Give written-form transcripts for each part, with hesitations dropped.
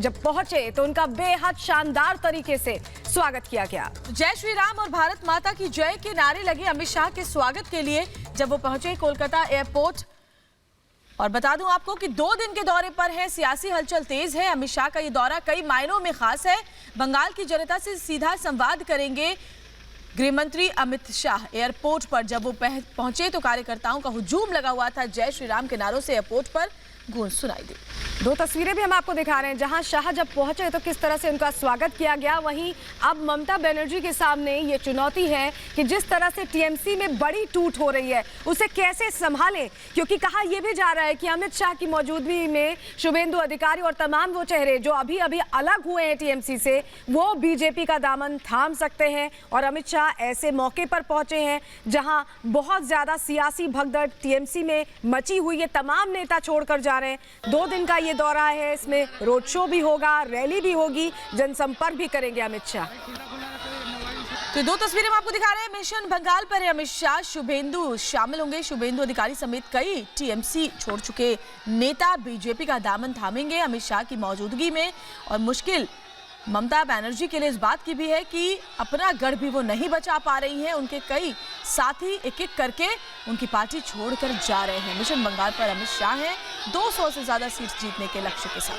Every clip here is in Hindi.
जब पहुंचे तो उनका बेहद शानदार तरीके से स्वागत किया गया। जय श्री राम और भारत माता की जय के नारे लगे अमित शाह के स्वागत के लिए जब वो पहुंचे कोलकाता एयरपोर्ट। और बता दूं आपको कि 2 दिन के दौरे पर है, सियासी हलचल तेज है। अमित शाह का ये दौरा कई मायनों में खास है। बंगाल की जनता से सीधा संवाद करेंगे गृह मंत्री अमित शाह। एयरपोर्ट पर जब वो पहुंचे तो कार्यकर्ताओं का हुजूम लगा हुआ था। जय श्री राम के नारों से एयरपोर्ट पर गूंज सुनाई दी। 2 तस्वीरें भी हम आपको दिखा रहे हैं जहां शाह जब पहुंचे तो किस तरह से उनका स्वागत किया गया। वहीं अब ममता बनर्जी के सामने ये चुनौती है कि जिस तरह से टीएमसी में बड़ी टूट हो रही है उसे कैसे संभालें, क्योंकि कहा यह भी जा रहा है कि अमित शाह की मौजूदगी में शुभेंदु अधिकारी और तमाम वो चेहरे जो अभी अभी अलग हुए हैं टीएमसी से, वो बीजेपी का दामन थाम सकते हैं। और अमित शाह ऐसे मौके पर पहुंचे हैं जहां बहुत ज्यादा सियासी भगदड़ टीएमसी में मची हुई है। तमाम नेता छोड़कर जा रहे हैं। 2 दिन का ये दौरा है, इसमें रोड शो भी होगा, रैली भी होगी, जनसंपर्क भी करेंगे अमित शाह। तो 2 तस्वीरें हम आपको दिखा रहे हैं। मिशन बंगाल पर है अमित शाह। शुभेंदु शामिल होंगे। शुभेंदु अधिकारी समेत कई टीएमसी छोड़ चुके नेता बीजेपी का दामन थामेंगे अमित शाह की मौजूदगी में। और मुश्किल ममता बनर्जी के लिए इस बात की भी है कि अपना गढ़ भी वो नहीं बचा पा रही हैं। उनके कई साथी एक एक करके उनकी पार्टी छोड़कर जा रहे हैं। मिशन बंगाल पर अमित शाह हैं 200 से ज्यादा सीट जीतने के लक्ष्य के साथ।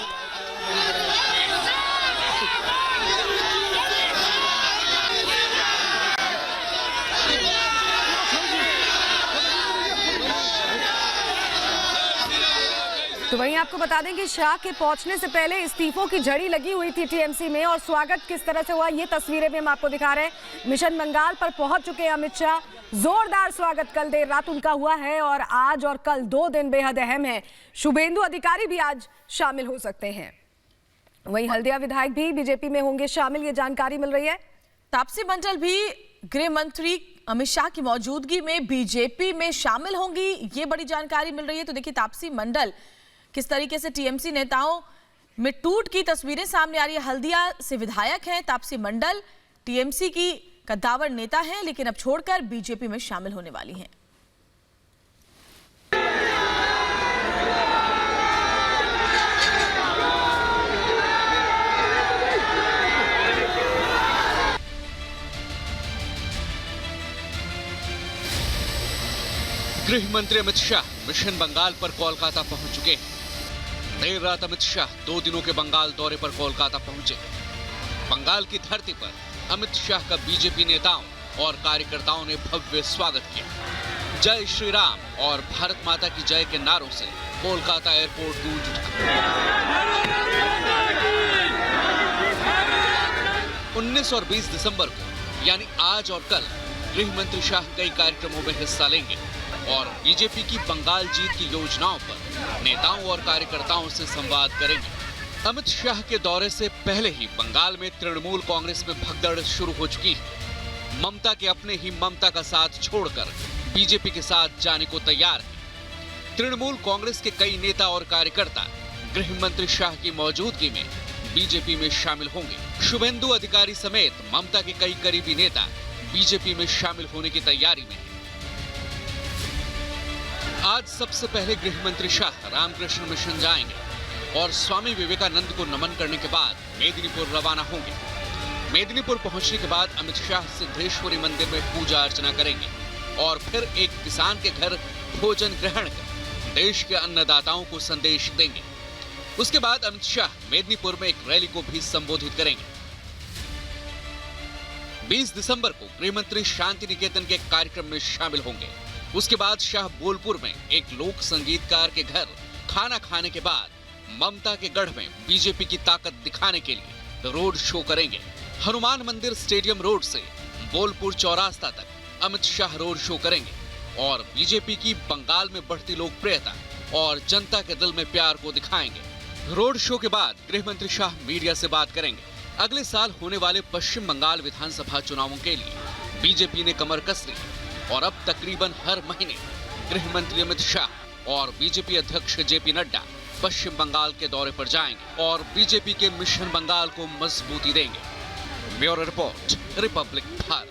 तो वहीं आपको बता दें कि शाह के पहुंचने से पहले इस्तीफों की झड़ी लगी हुई थी टीएमसी में और स्वागत किस तरह से हुआ ये तस्वीरें भी हम आपको दिखा रहे हैं। मिशन बंगाल पर पहुंच चुके हैं अमित शाह। जोरदार स्वागत कल देर रात उनका हुआ है और आज और कल 2 दिन बेहद अहम है। शुभेंदु अधिकारी भी आज शामिल हो सकते हैं। वहीं हल्दिया विधायक भी बीजेपी में होंगे शामिल, ये जानकारी मिल रही है। तापसी मंडल भी गृह मंत्री अमित शाह की मौजूदगी में बीजेपी में शामिल होंगी, ये बड़ी जानकारी मिल रही है। तो देखिए तापसी मंडल किस तरीके से टीएमसी नेताओं में टूट की तस्वीरें सामने आ रही है। हल्दिया से विधायक हैं तापसी मंडल, टीएमसी की कद्दावर नेता हैं, लेकिन अब छोड़कर बीजेपी में शामिल होने वाली हैं। गृह मंत्री अमित शाह मिशन बंगाल पर कोलकाता पहुंच चुके हैं। देर रात अमित शाह 2 दिनों के बंगाल दौरे पर कोलकाता पहुंचे। बंगाल की धरती पर अमित शाह का बीजेपी नेताओं और कार्यकर्ताओं ने भव्य स्वागत किया। जय श्री राम और भारत माता की जय के नारों से कोलकाता एयरपोर्ट गूंज उठा। 19 और 20 दिसंबर को यानी आज और कल गृह मंत्री शाह कई कार्यक्रमों में हिस्सा लेंगे और बीजेपी की बंगाल जीत की योजनाओं पर नेताओं और कार्यकर्ताओं से संवाद करेंगे। अमित शाह के दौरे से पहले ही बंगाल में तृणमूल कांग्रेस में भगदड़ शुरू हो चुकी है। ममता के अपने ही ममता का साथ छोड़कर बीजेपी के साथ जाने को तैयार है। तृणमूल कांग्रेस के कई नेता और कार्यकर्ता गृह मंत्री शाह की मौजूदगी में बीजेपी में शामिल होंगे। शुभेंदु अधिकारी समेत ममता के कई करीबी नेता बीजेपी में शामिल होने की तैयारी में। आज सबसे पहले गृह मंत्री शाह रामकृष्ण मिशन जाएंगे और स्वामी विवेकानंद को नमन करने के बाद मेदिनीपुर रवाना होंगे। मेदिनीपुर पहुंचने के बाद अमित शाह सिद्धेश्वरी मंदिर में पूजा अर्चना करेंगे और फिर एक किसान के घर भोजन ग्रहण कर देश के अन्नदाताओं को संदेश देंगे। उसके बाद अमित शाह मेदिनीपुर में एक रैली को भी संबोधित करेंगे। 20 दिसंबर को गृह मंत्री शांति निकेतन के कार्यक्रम में शामिल होंगे। उसके बाद शाह बोलपुर में एक लोक संगीतकार के घर खाना खाने के बाद ममता के गढ़ में बीजेपी की ताकत दिखाने के लिए रोड शो करेंगे। हनुमान मंदिर स्टेडियम रोड से बोलपुर चौरास्ता तक अमित शाह रोड शो करेंगे और बीजेपी की बंगाल में बढ़ती लोकप्रियता और जनता के दिल में प्यार को दिखाएंगे। रोड शो के बाद गृह मंत्री शाह मीडिया से बात करेंगे। अगले साल होने वाले पश्चिम बंगाल विधानसभा चुनावों के लिए बीजेपी ने कमर कस ली और अब तकरीबन हर महीने गृह मंत्री अमित शाह और बीजेपी अध्यक्ष जेपी नड्डा पश्चिम बंगाल के दौरे पर जाएंगे और बीजेपी के मिशन बंगाल को मजबूती देंगे। Bureau report, Republic Bharat.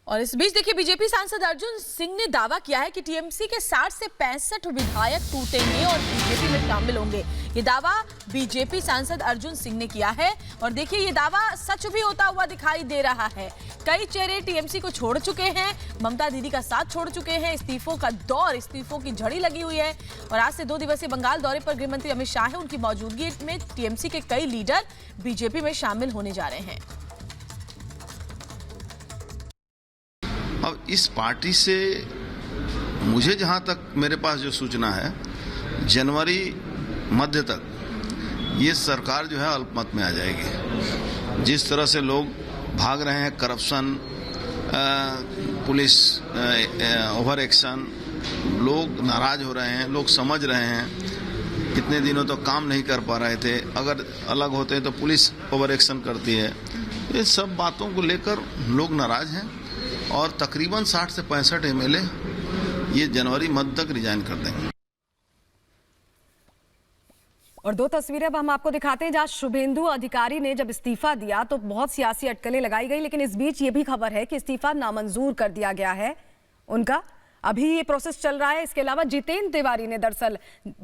और इस बीच देखिए बीजेपी सांसद अर्जुन सिंह ने दावा किया है कि टीएमसी के 60 से 65 विधायक टूटेंगे और बीजेपी में शामिल होंगे। ये दावा बीजेपी सांसद अर्जुन सिंह ने किया है और देखिए ये दावा सच भी होता हुआ दिखाई दे रहा है। कई चेहरे टीएमसी को छोड़ चुके हैं, ममता दीदी का साथ छोड़ चुके हैं, इस्तीफों का दौर, इस्तीफों की झड़ी लगी हुई है और आज से 2 दिवसीय बंगाल दौरे पर गृह मंत्री अमित शाह है। उनकी मौजूदगी में टीएमसी के कई लीडर बीजेपी में शामिल होने जा रहे हैं। अब इस पार्टी से मुझे जहां तक मेरे पास जो सूचना है, जनवरी मध्य तक ये सरकार जो है अल्पमत में आ जाएगी। जिस तरह से लोग भाग रहे हैं, करप्शन, पुलिस ओवर एक्शन, लोग नाराज हो रहे हैं, लोग समझ रहे हैं कितने दिनों तक काम नहीं कर पा रहे थे, अगर अलग होते हैं तो पुलिस ओवर एक्शन करती है। ये सब बातों को लेकर लोग नाराज हैं और तकरीबन 60 से 65 एमएलए ये जनवरी मध्य तक रिजाइन कर देंगे। और 2 तस्वीरें अब हम आपको दिखाते हैं जहां शुभेंदु अधिकारी ने जब इस्तीफा दिया तो बहुत सियासी अटकलें लगाई गई, लेकिन इस बीच ये भी खबर है कि इस्तीफा नामंजूर कर दिया गया है उनका। अभी ये प्रोसेस चल रहा है। इसके अलावा जितेंद्र तिवारी ने दरअसल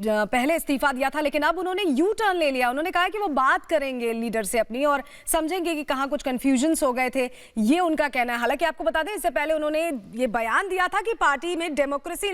पहले इस्तीफा दिया था, लेकिन अब उन्होंने यू टर्न ले लिया। उन्होंने कहा कि वो बात करेंगे लीडर से अपनी और समझेंगे कि कहाँ कुछ कंफ्यूजन्स हो गए थे, ये उनका कहना है। हालांकि आपको बता दें इससे पहले उन्होंने ये बयान दिया था कि पार्टी में डेमोक्रेसी